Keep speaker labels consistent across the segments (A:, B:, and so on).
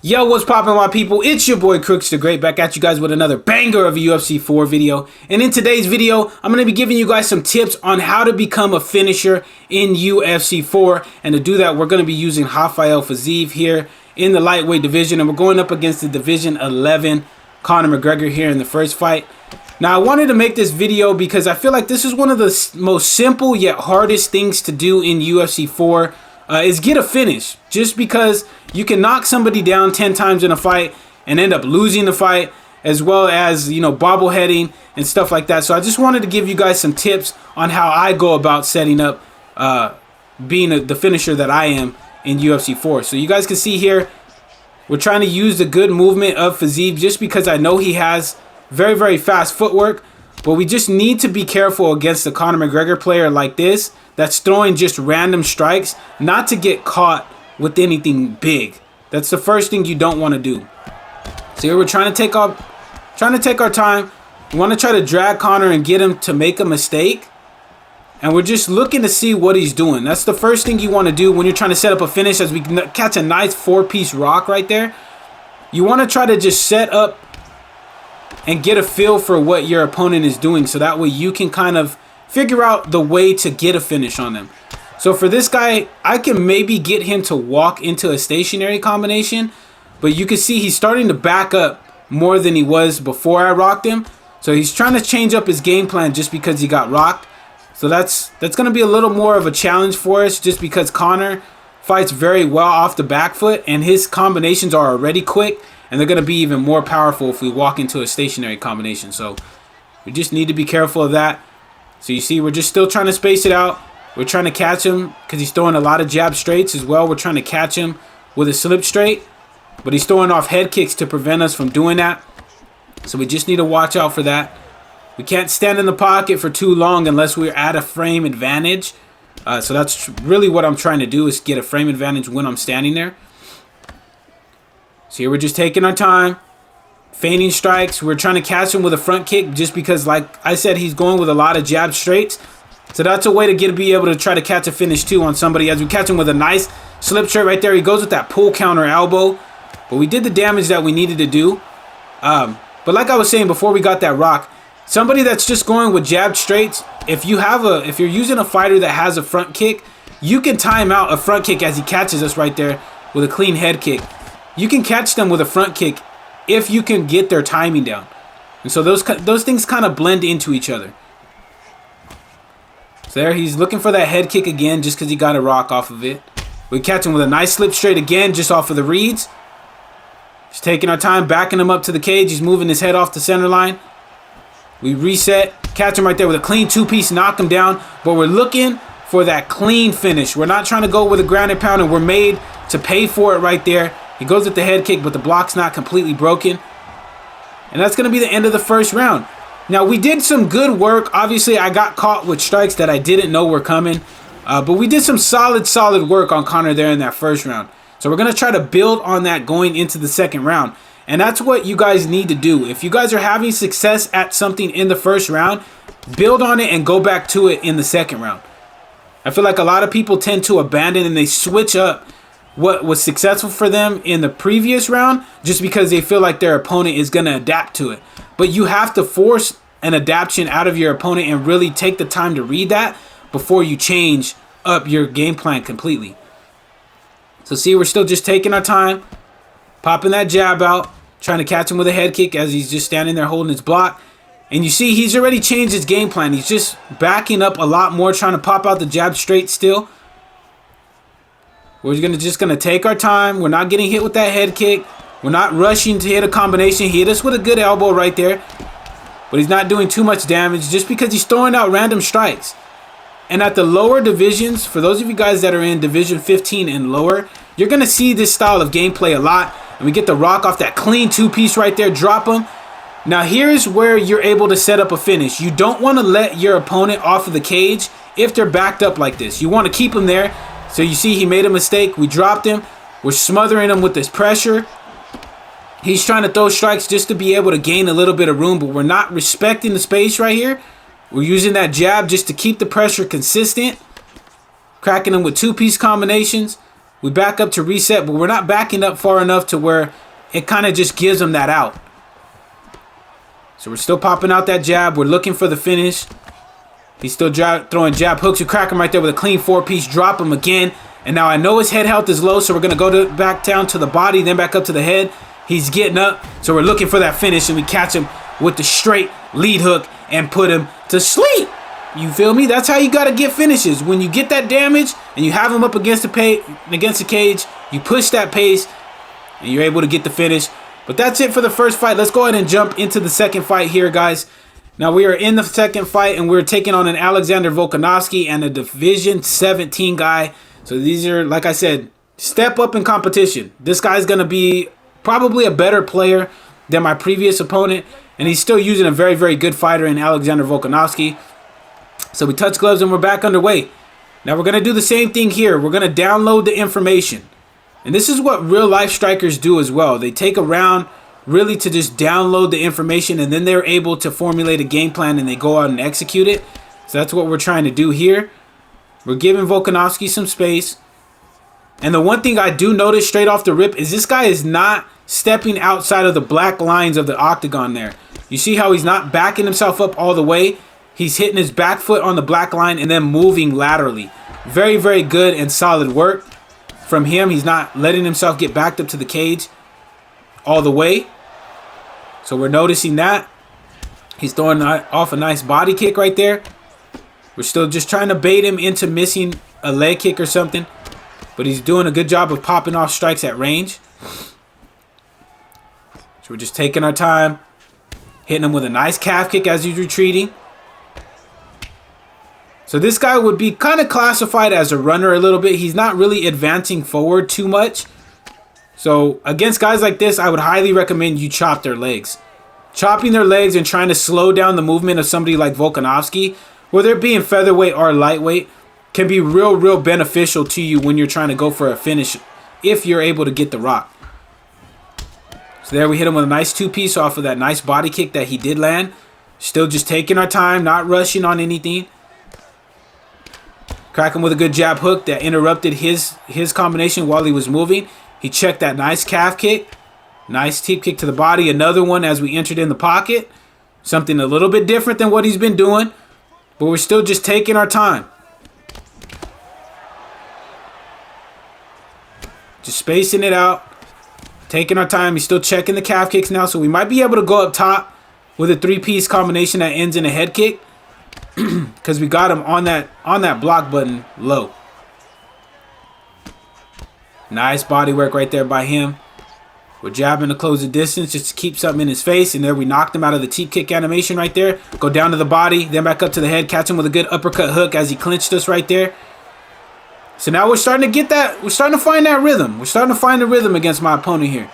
A: Yo, what's poppin', my people? It's your boy Crooks the Great, back at you guys with another banger of a UFC 4 video. And in today's video, I'm going to be giving you guys some tips on how to become a finisher in UFC 4. And to do that, we're going to be using Rafael Fiziev here in the lightweight division. And we're going up against the Division 11 Conor McGregor here in the first fight. Now, I wanted to make this video because I feel like this is one of the most simple yet hardest things to do in UFC 4. Is get a finish, just because you can knock somebody down 10 times in a fight and end up losing the fight, as well as, you know, bobbleheading and stuff like that. So I just wanted to give you guys some tips on how I go about setting up being the finisher that I am in UFC 4. So you guys can see here, we're trying to use the good movement of Fiziev just because I know he has very, very fast footwork. But we just need to be careful against a Conor McGregor player like this that's throwing just random strikes, not to get caught with anything big. That's the first thing you don't want to do. So here we're trying to take our time. We want to try to drag Conor and get him to make a mistake. And we're just looking to see what he's doing. That's the first thing you want to do when you're trying to set up a finish. As we catch a nice 4-piece rock right there, you want to try to just set up and get a feel for what your opponent is doing, so that way you can kind of figure out the way to get a finish on them. So for this guy, I can maybe get him to walk into a stationary combination, but you can see he's starting to back up more than he was before I rocked him. So he's trying to change up his game plan just because he got rocked. So that's going to be a little more of a challenge for us, just because Conor fights very well off the back foot and his combinations are already quick. And they're going to be even more powerful if we walk into a stationary combination. So we just need to be careful of that. So you see, we're just still trying to space it out. We're trying to catch him because he's throwing a lot of jab straights as well. We're trying to catch him with a slip straight. But he's throwing off head kicks to prevent us from doing that. So we just need to watch out for that. We can't stand in the pocket for too long unless we're at a frame advantage. So that's really what I'm trying to do, is get a frame advantage when I'm standing there. So here we're just taking our time, feigning strikes. We're trying to catch him with a front kick just because, like I said, he's going with a lot of jab straights. So that's a way to be able to try to catch a finish too on somebody. As we catch him with a nice slip straight right there, he goes with that pull counter elbow. But we did the damage that we needed to do. But like I was saying before we got that rock, somebody that's just going with jab straights, if you're using a fighter that has a front kick, you can time out a front kick as he catches us right there with a clean head kick. You can catch them with a front kick if you can get their timing down. And so those things kind of blend into each other. So there, he's looking for that head kick again just because he got a rock off of it. We catch him with a nice slip straight again just off of the reads. Just taking our time, backing him up to the cage. He's moving his head off the center line. We reset, catch him right there with a clean 2-piece, knock him down. But we're looking for that clean finish. We're not trying to go with a grounded pound, and we're made to pay for it right there. He goes with the head kick, but the block's not completely broken. And that's going to be the end of the first round. Now, we did some good work. Obviously, I got caught with strikes that I didn't know were coming. But we did some solid work on Conor there in that first round. So we're going to try to build on that going into the second round. And that's what you guys need to do. If you guys are having success at something in the first round, build on it and go back to it in the second round. I feel like a lot of people tend to abandon and they switch up what was successful for them in the previous round just because they feel like their opponent is going to adapt to it. But you have to force an adaptation out of your opponent and really take the time to read that before you change up your game plan completely. So see, we're still just taking our time, popping that jab out, trying to catch him with a head kick as he's just standing there holding his block. And you see, he's already changed his game plan. He's just backing up a lot more, trying to pop out the jab straight still. We're just gonna take our time. We're not getting hit with that head kick. We're not rushing to hit a combination. He hit us with a good elbow right there, but he's not doing too much damage just because he's throwing out random strikes. And at the lower divisions, for those of you guys that are in Division 15 and lower, you're gonna see this style of gameplay a lot. And we get the rock off that clean 2-piece right there, drop him. Now here's where you're able to set up a finish. You don't want to let your opponent off of the cage if they're backed up like this. You want to keep them there. So you see, he made a mistake. We dropped him. We're smothering him with this pressure. He's trying to throw strikes just to be able to gain a little bit of room, but we're not respecting the space right here. We're using that jab just to keep the pressure consistent. Cracking him with 2-piece combinations. We back up to reset, but we're not backing up far enough to where it kind of just gives him that out. So we're still popping out that jab. We're looking for the finish. He's still throwing jab hooks. We crack him right there with a clean 4-piece. Drop him again. And now I know his head health is low, so we're going to go back down to the body, then back up to the head. He's getting up, so we're looking for that finish, and we catch him with the straight lead hook and put him to sleep. You feel me? That's how you got to get finishes. When you get that damage and you have him up against the cage, you push that pace, and you're able to get the finish. But that's it for the first fight. Let's go ahead and jump into the second fight here, guys. Now, we are in the second fight, and we're taking on an Alexander Volkanovski and a Division 17 guy. So these are, like I said, step up in competition. This guy's going to be probably a better player than my previous opponent, and he's still using a very, very good fighter in Alexander Volkanovski. So we touch gloves, and we're back underway. Now, we're going to do the same thing here. We're going to download the information. And this is what real-life strikers do as well. They take a round really to just download the information, and then they're able to formulate a game plan, and they go out and execute it. So that's what we're trying to do here. We're giving Volkanovski some space. And the one thing I do notice straight off the rip is this guy is not stepping outside of the black lines of the octagon there. You see how he's not backing himself up all the way? He's hitting his back foot on the black line and then moving laterally. Very, very good and solid work from him. He's not letting himself get backed up to the cage all the way. So we're noticing that. He's throwing off a nice body kick right there. We're still just trying to bait him into missing a leg kick or something. But he's doing a good job of popping off strikes at range. So we're just taking our time. Hitting him with a nice calf kick as he's retreating. So this guy would be kind of classified as a runner a little bit. He's not really advancing forward too much. So against guys like this, I would highly recommend you chop their legs. Chopping their legs and trying to slow down the movement of somebody like Volkanovski, whether it be in featherweight or lightweight, can be real beneficial to you when you're trying to go for a finish if you're able to get the rock. So there we hit him with a nice 2-piece off of that nice body kick that he did land. Still just taking our time, not rushing on anything. Crack him with a good jab hook that interrupted his combination while he was moving. He checked that nice calf kick. Nice teep kick to the body. Another one as we entered in the pocket. Something a little bit different than what he's been doing. But we're still just taking our time. Just spacing it out. Taking our time. He's still checking the calf kicks now. So we might be able to go up top with a 3-piece combination that ends in a head kick. Because we got him on that block button low. Nice body work right there by him. We're jabbing to close the distance just to keep something in his face. And there we knocked him out of the teep kick animation right there. Go down to the body, then back up to the head. Catch him with a good uppercut hook as he clinched us right there. So now we're starting to get that. We're starting to find that rhythm. We're starting to find the rhythm against my opponent here.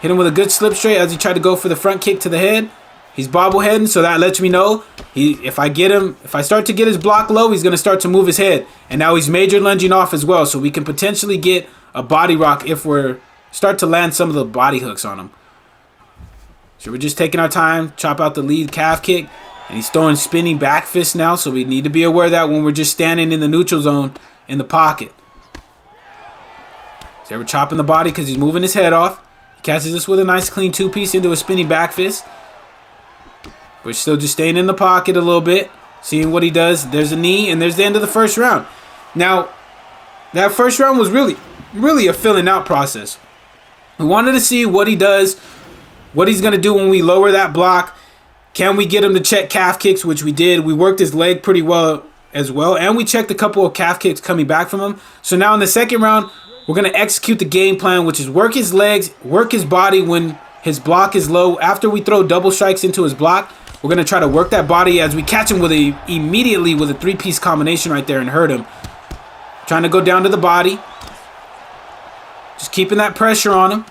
A: Hit him with a good slip straight as he tried to go for the front kick to the head. He's bobbleheading, so that lets me know if I start to get his block low, he's going to start to move his head. And now he's major lunging off as well, so we can potentially get a body rock if we're start to land some of the body hooks on him. So we're just taking our time, chop out the lead calf kick, and he's throwing spinning back fists now, so we need to be aware of that when we're just standing in the neutral zone in the pocket. So we're chopping the body because he's moving his head off. He catches us with a nice clean 2-piece into a spinning back fist. We're still just staying in the pocket a little bit, seeing what he does. There's a knee, and there's the end of the first round. Now, that first round was really a filling out process. We wanted to see what he does, what he's going to do when we lower that block. Can we get him to check calf kicks, which we did. We worked his leg pretty well as well, and we checked a couple of calf kicks coming back from him. So now in the second round, we're going to execute the game plan, which is work his legs, work his body when his block is low. After we throw double strikes into his block, we're going to try to work that body as we catch him immediately with a 3-piece combination right there and hurt him. Trying to go down to the body. Just keeping that pressure on him.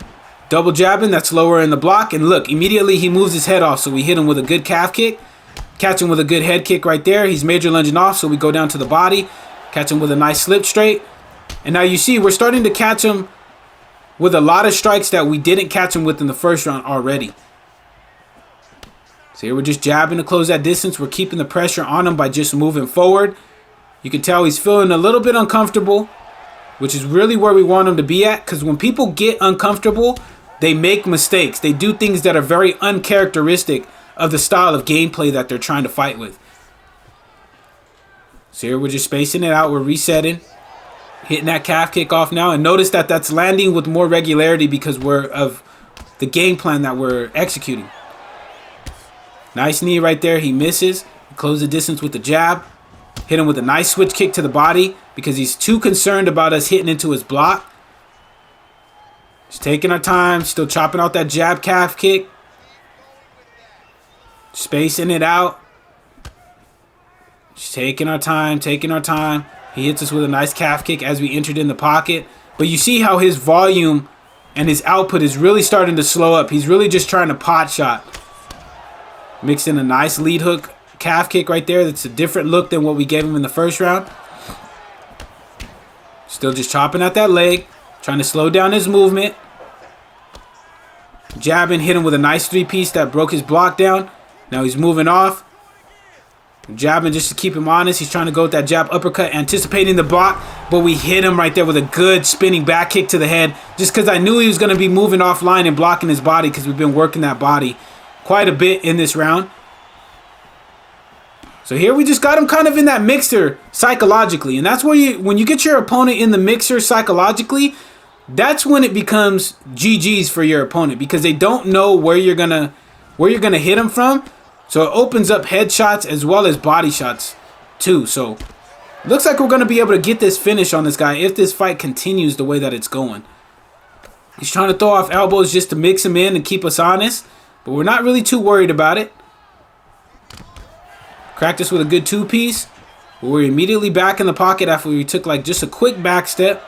A: Double jabbing, that's lower in the block. And look, immediately he moves his head off. So we hit him with a good calf kick. Catch him with a good head kick right there. He's major lunging off, so we go down to the body. Catch him with a nice slip straight. And now you see we're starting to catch him with a lot of strikes that we didn't catch him with in the first round already. So here we're just jabbing to close that distance. We're keeping the pressure on him by just moving forward. You can tell he's feeling a little bit uncomfortable. which is really where we want him to be at, because when people get uncomfortable, they make mistakes. They do things that are very uncharacteristic of the style of gameplay that they're trying to fight with. So here we're just spacing it out. We're resetting. Hitting that calf kick off now. And notice that that's landing with more regularity because we're of the game plan that we're executing. Nice knee right there. He misses. Close the distance with the jab. Hit him with a nice switch kick to the body because he's too concerned about us hitting into his block. Just taking our time. Still chopping out that jab calf kick. Spacing it out. Just taking our time, taking our time. He hits us with a nice calf kick as we entered in the pocket. But you see how his volume and his output is really starting to slow up. He's really just trying to pot shot. Mixed in a nice lead hook calf kick right there. That's a different look than what we gave him in the first round. Still just chopping at that leg. Trying to slow down his movement. Jabbing, hit him with a nice three-piece that broke his block down. Now he's moving off. Jabbing just to keep him honest. He's trying to go with that jab uppercut, anticipating the block, but we hit him right there with a good spinning back kick to the head just because I knew he was going to be moving offline and blocking his body because we've been working that body quite a bit in this round. So here we just got him kind of in that mixer psychologically, and that's where when you get your opponent in the mixer psychologically, that's when it becomes GG's for your opponent because they don't know where you're gonna hit them from. So it opens up headshots as well as body shots too. So looks like we're going to be able to get this finish on this guy if this fight continues the way that it's going. He's trying to throw off elbows just to mix him in and keep us honest. But we're not really too worried about it. Cracked us with a good two-piece. We're immediately back in the pocket after we took like just a quick back step.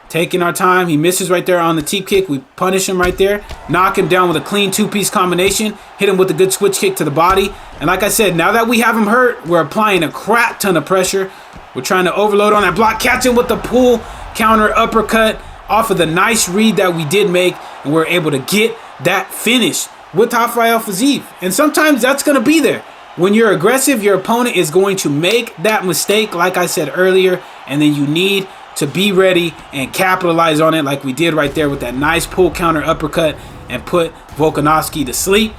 A: Taking our time. He misses right there on the teep kick. We punish him right there. Knock him down with a clean two-piece combination. Hit him with a good switch kick to the body. And like I said, now that we have him hurt, we're applying a crap ton of pressure. We're trying to overload on that block. Catch him with the pull counter uppercut off of the nice read that we did make. And we're able to get that finish with Rafael Fiziev. And sometimes that's going to be there. When you're aggressive, your opponent is going to make that mistake, like I said earlier. And then you need to be ready and capitalize on it like we did right there with that nice pull counter uppercut and put Volkanovski to sleep.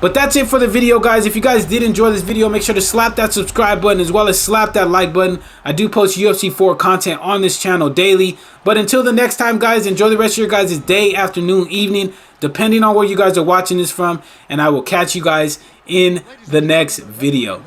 A: But that's it for the video, guys. If you guys did enjoy this video, make sure to slap that subscribe button as well as slap that like button. I do post UFC 4 content on this channel daily. But until the next time, guys, enjoy the rest of your guys' day, afternoon, evening, depending on where you guys are watching this from. And I will catch you guys in the next video.